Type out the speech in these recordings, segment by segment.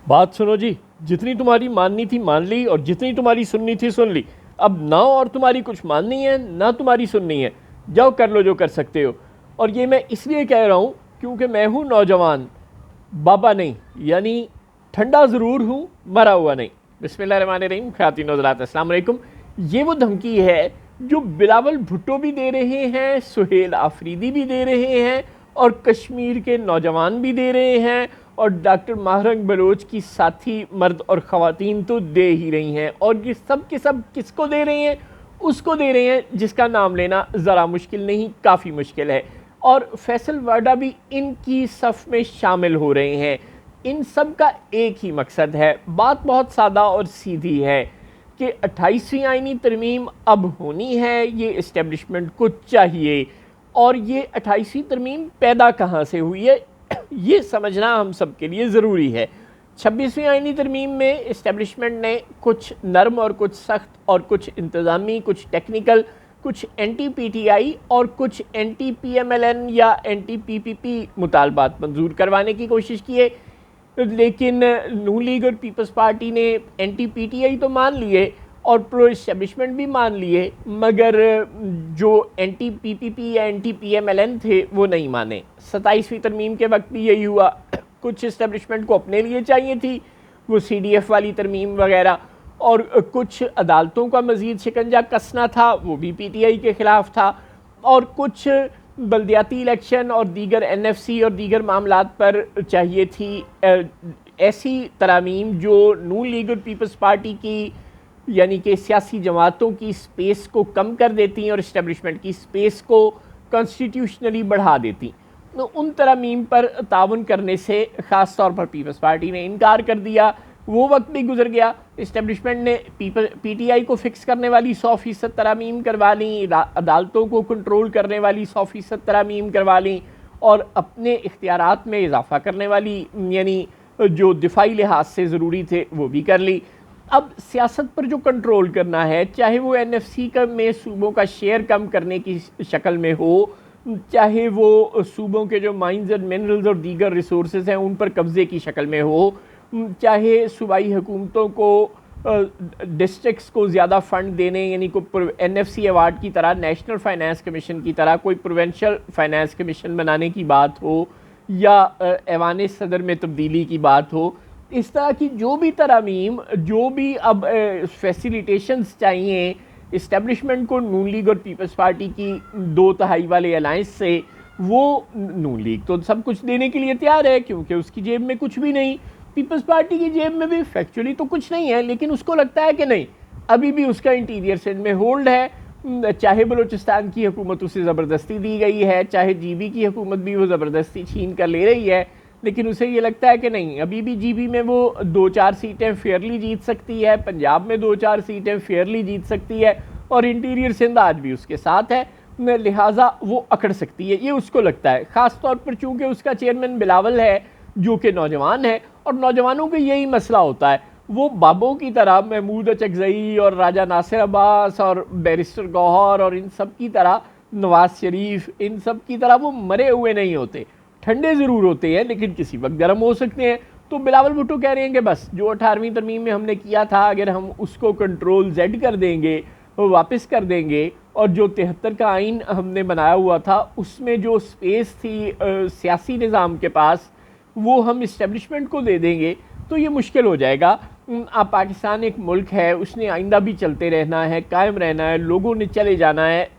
बात सुनो जी। जितनी तुम्हारी माननी थी मान ली और जितनी तुम्हारी सुननी थी सुन ली। अब ना और तुम्हारी कुछ माननी है ना तुम्हारी सुननी है। जाओ कर लो जो कर सकते हो। और ये मैं इसलिए कह रहा हूँ क्योंकि मैं हूँ नौजवान, बाबा नहीं, यानी ठंडा ज़रूर हूँ, मरा हुआ नहीं। बिस्मिल्लाहिर्रहमानिर्रहीम। ख़वातीन और हज़रात, अस्सलाम वालेकुम। ये वो धमकी है जो बिलावल भुट्टो भी दे रहे हैं, सुहेल आफरीदी भी दे रहे हैं और कश्मीर के नौजवान भी दे रहे हैं और डॉक्टर महरंग बलोच की साथी मर्द और ख़वातीन तो दे ही रही हैं। और ये सब के सब किसको दे रहे हैं? उसको दे रहे हैं जिसका नाम लेना ज़रा मुश्किल नहीं, काफ़ी मुश्किल है। और फैसल वाडा भी इनकी सफ़ में शामिल हो रहे हैं। इन सब का एक ही मकसद है, बात बहुत सादा और सीधी है कि 28वीं आइनी तरमीम अब होनी है, ये इस्टेब्लिशमेंट को चाहिए। और ये 28वीं तरमीम पैदा कहाँ से हुई है ये समझना हम सब के लिए ज़रूरी है। 26वीं आइनी तरमीम में इस्टेब्लिशमेंट ने कुछ नरम और कुछ सख्त और कुछ इंतज़ामी, कुछ टेक्निकल, कुछ एंटी पीटीआई और कुछ एंटी पीएमएलएन या एंटी पीपीपी मुतालबात मंजूर करवाने की कोशिश की है। लेकिन नून लीग और पीपल्स पार्टी ने एंटी पीटीआई तो मान लिए और प्रो इस्टेब्लिशमेंट भी मान लिए, मगर जो एंटी पीपीपी या एंटी पीएमएलएन थे वो नहीं माने। 27वीं तरमीम के वक्त भी यही हुआ। कुछ इस्टेब्लिशमेंट को अपने लिए चाहिए थी वो सीडीएफ वाली तरमीम वगैरह, और कुछ अदालतों का मज़ीद शिकंजा कसना था, वो भी पीटीआई के ख़िलाफ़ था। और कुछ बल्दियाती इलेक्शन और दीगर एनएफसी और दीगर मामलात पर चाहिए थी ऐसी तरामीम जो नून लीग और पीपल्स पार्टी की, यानी कि सियासी जमातों की स्पेस को कम कर देती और इस्टेब्लिशमेंट की स्पेस को कॉन्स्टिट्यूशनली बढ़ा देती। तो उन तरमीम पर ताउन करने से ख़ास तौर पर पीपल्स पार्टी ने इनकार कर दिया। वो वक्त भी गुजर गया। इस्टेब्लिशमेंट ने पीटीआई को फिक्स करने वाली 100% तरामीम करवा ली, अदालतों को कंट्रोल करने वाली 100% तरामीम करवा ली और अपने इख्तियारात में इजाफा करने वाली, यानी जो दिफाई लिहाज से ज़रूरी थे, वो भी कर ली। अब सियासत पर जो कंट्रोल करना है, चाहे वो एनएफसी का में सूबों का शेयर कम करने की शक्ल में हो, चाहे वो सूबों के जो माइंस एंड मिनरल्स और दीगर रिसोर्सेज हैं उन पर कब्ज़े की शक्ल में हो, चाहे सूबाई हुकूमतों को डिस्ट्रिक्ट्स को ज़्यादा फ़ंड देने, यानी कोई एनएफसी अवार्ड की तरह, नेशनल फाइनेंस कमीशन की तरह कोई प्रोविंशियल फाइनेंस कमीशन बनाने की बात हो, या ऐवान सदर में तब्दीली की बात हो, इस तरह की जो भी तरामीम, जो भी अब फैसिलिटेशंस चाहिए इस्टेब्लिशमेंट को नून लीग और पीपल्स पार्टी की 2/3 वाले अलायंस से, वो नून लीग तो सब कुछ देने के लिए तैयार है क्योंकि उसकी जेब में कुछ भी नहीं। पीपल्स पार्टी की जेब में भी फैक्चुअली तो कुछ नहीं है, लेकिन उसको लगता है कि नहीं, अभी भी उसका इंटीरियर सेंड में होल्ड है। चाहे बलूचिस्तान की हुकूमत उसे ज़बरदस्ती दी गई है, चाहे जीबी की हुकूमत भी वो ज़बरदस्ती छीन कर ले रही है, लेकिन उसे ये लगता है कि नहीं, अभी भी जीबी में वो 2-4 सीटें फेयरली जीत सकती है, पंजाब में 2-4 सीटें फेयरली जीत सकती है और इंटीरियर सिंध आज भी उसके साथ है, लिहाजा वो अकड़ सकती है, ये उसको लगता है। ख़ास तौर पर चूँकि उसका चेयरमैन बिलावल है जो कि नौजवान है, और नौजवानों का यही मसला होता है, वो बाबों की तरह महमूद अचकज़ई और राजा नासिर अब्बास और बैरिस्टर गौहर और इन सब की तरह, नवाज शरीफ, इन सब की तरह वो मरे हुए नहीं होते, ठंडे ज़रूर होते हैं लेकिन किसी वक्त गर्म हो सकते हैं। तो बिलावल भुट्टो कह रहे हैं कि बस जो 18वीं तरमीम में हमने किया था, अगर हम उसको कंट्रोल जेड कर देंगे, वापस कर देंगे, और जो 73 का आइन हमने बनाया हुआ था उसमें जो स्पेस थी सियासी निज़ाम के पास, वो हम इस्टेब्लिशमेंट को दे देंगे, तो ये मुश्किल हो जाएगा। अब पाकिस्तान एक मुल्क है, उसने आइंदा भी चलते रहना है, कायम रहना है, लोगों ने चले जाना है।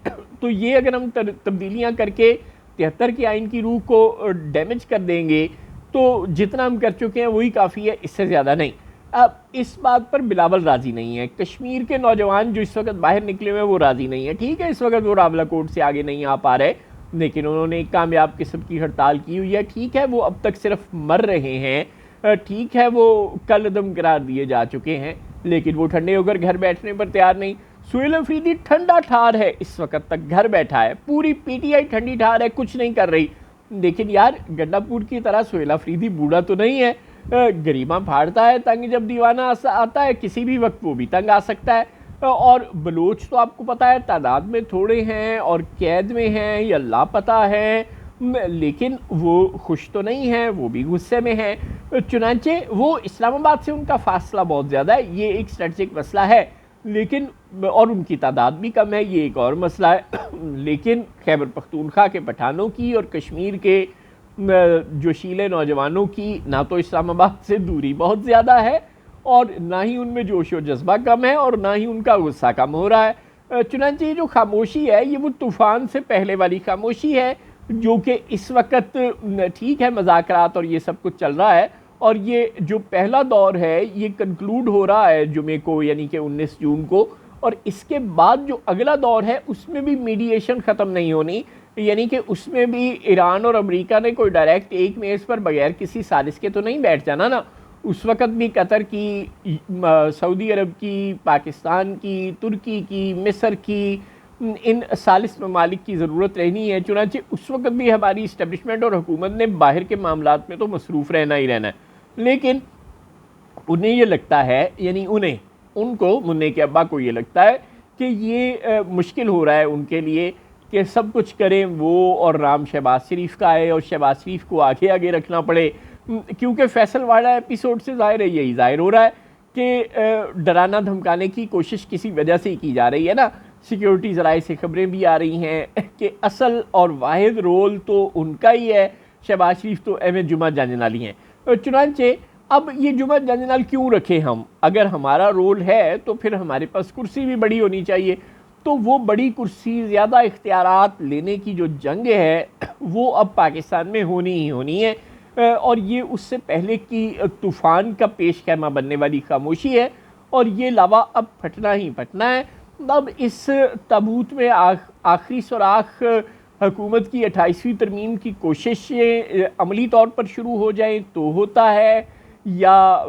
तो ये अगर हम तब्दीलियाँ करके 73 के आइन की रूह को डैमेज कर देंगे तो जितना हम कर चुके हैं वही काफ़ी है, इससे ज़्यादा नहीं। अब इस बात पर बिलावल राज़ी नहीं है। कश्मीर के नौजवान जो इस वक्त बाहर निकले हुए हैं वो राज़ी नहीं है। ठीक है, इस वक्त वो रावलाकोट से आगे नहीं आ पा रहे, लेकिन उन्होंने एक कामयाब किस्म की हड़ताल की हुई है। ठीक है, वो अब तक सिर्फ मर रहे हैं, ठीक है, वो कल दम करार दिए जा चुके हैं, लेकिन वो ठंडे होकर घर बैठने पर तैयार नहीं। सुहेल अफरीदी ठंडा ठार है, इस वक्त तक घर बैठा है, पूरी पीटीआई ठंडी ठार है, कुछ नहीं कर रही। लेकिन यार, गंडापुर की तरह सुहेल अफरीदी बूढ़ा तो नहीं है, गरीबा फाड़ता है, तंग जब दीवाना आता है किसी भी वक्त वो भी तंग आ सकता है। और बलोच तो आपको पता है तादाद में थोड़े हैं और कैद में हैं या लापता हैं, लेकिन वो खुश तो नहीं है, वो भी गुस्से में है। चुनांचे वो इस्लामाबाद से उनका फासला बहुत ज़्यादा है, ये एक स्ट्रेटजिक मसला है, लेकिन और उनकी तादाद भी कम है, ये एक और मसला है। लेकिन खैबर पख्तूनख्वा के पठानों की और कश्मीर के जोशीले नौजवानों की ना तो इस्लामाबाद से दूरी बहुत ज़्यादा है और ना ही उनमें जोश व जज्बा कम है और ना ही उनका गुस्सा कम हो रहा है। चुनांचे ये जो खामोशी है ये वो तूफ़ान से पहले वाली खामोशी है जो कि इस वक्त ठीक है, मज़ाकरात और ये सब कुछ चल रहा है और ये जो पहला दौर है ये कंक्लूड हो रहा है जुमे को, यानी कि 19 जून को, और इसके बाद जो अगला दौर है उसमें भी मीडिएशन ख़त्म नहीं होनी, यानी कि उसमें भी ईरान और अमेरिका ने कोई डायरेक्ट एक मेज़ पर बगैर किसी साजिश के तो नहीं बैठ जाना ना। उस वक़्त भी कतर की, सऊदी अरब की, पाकिस्तान की, तुर्की की, मिस्र की, इन सालिस ममालिक की ज़रूरत रहनी है। चुनांचे उस वक़्त भी हमारी इस्टेब्लिशमेंट और हुकूमत ने बाहर के मामलात में तो मसरूफ़ रहना ही रहना है, लेकिन उन्हें ये लगता है, यानी उनको मुन्ने के अब्बा को ये लगता है कि ये मुश्किल हो रहा है उनके लिए कि सब कुछ करें वो और नाम शहबाज शरीफ का आए और शहबाज शरीफ को आगे आगे रखना पड़े, क्योंकि फैसल वाला एपिसोड से ज़ाहिर है यही ज़ाहिर हो रहा है कि डराना धमकाने की कोशिश किसी वजह से ही की जा रही है ना। सिक्योरिटी ज़राए से खबरें भी आ रही हैं कि असल और वाहिद रोल तो उनका ही है, शहबाज शरीफ तो एम जुमा जाननाली हैं। चुनांचे अब ये जुमा जाननाल क्यों रखें हम, अगर हमारा रोल है तो फिर हमारे पास कुर्सी भी बड़ी होनी चाहिए। तो वो बड़ी कुर्सी, ज़्यादा इख्तियारात लेने की जो जंग है वो अब पाकिस्तान में होनी ही होनी है, और ये उससे पहले की तूफ़ान का पेश खैमा बनने वाली खामोशी है और ये लावा अब फटना ही फटना है। अब इस ताबूत में आखिरी सुराख हुकूमत की 28वीं तरमीम की कोशिशें अमली तौर पर शुरू हो जाएं तो होता है, या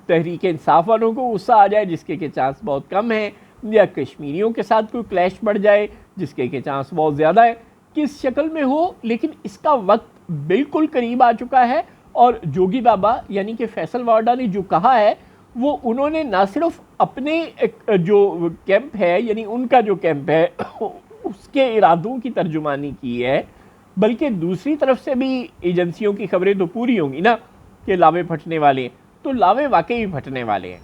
तहरीक इंसाफ वालों को गुस्सा आ जाए जिसके के चांस बहुत कम है, या कश्मीरियों के साथ कोई क्लैश बढ़ जाए जिसके के चांस बहुत ज़्यादा है, किस शक्ल में हो, लेकिन इसका वक्त बिल्कुल करीब आ चुका है। और जोगी बाबा यानी कि फैसल वाडा ने जो कहा है वो उन्होंने ना सिर्फ अपने जो कैंप है, यानी उनका जो कैंप है उसके इरादों की तर्जुमानी की है, बल्कि दूसरी तरफ से भी एजेंसियों की खबरें तो पूरी होंगी ना कि लावे फटने वाले हैं, तो लावे वाकई फटने वाले हैं।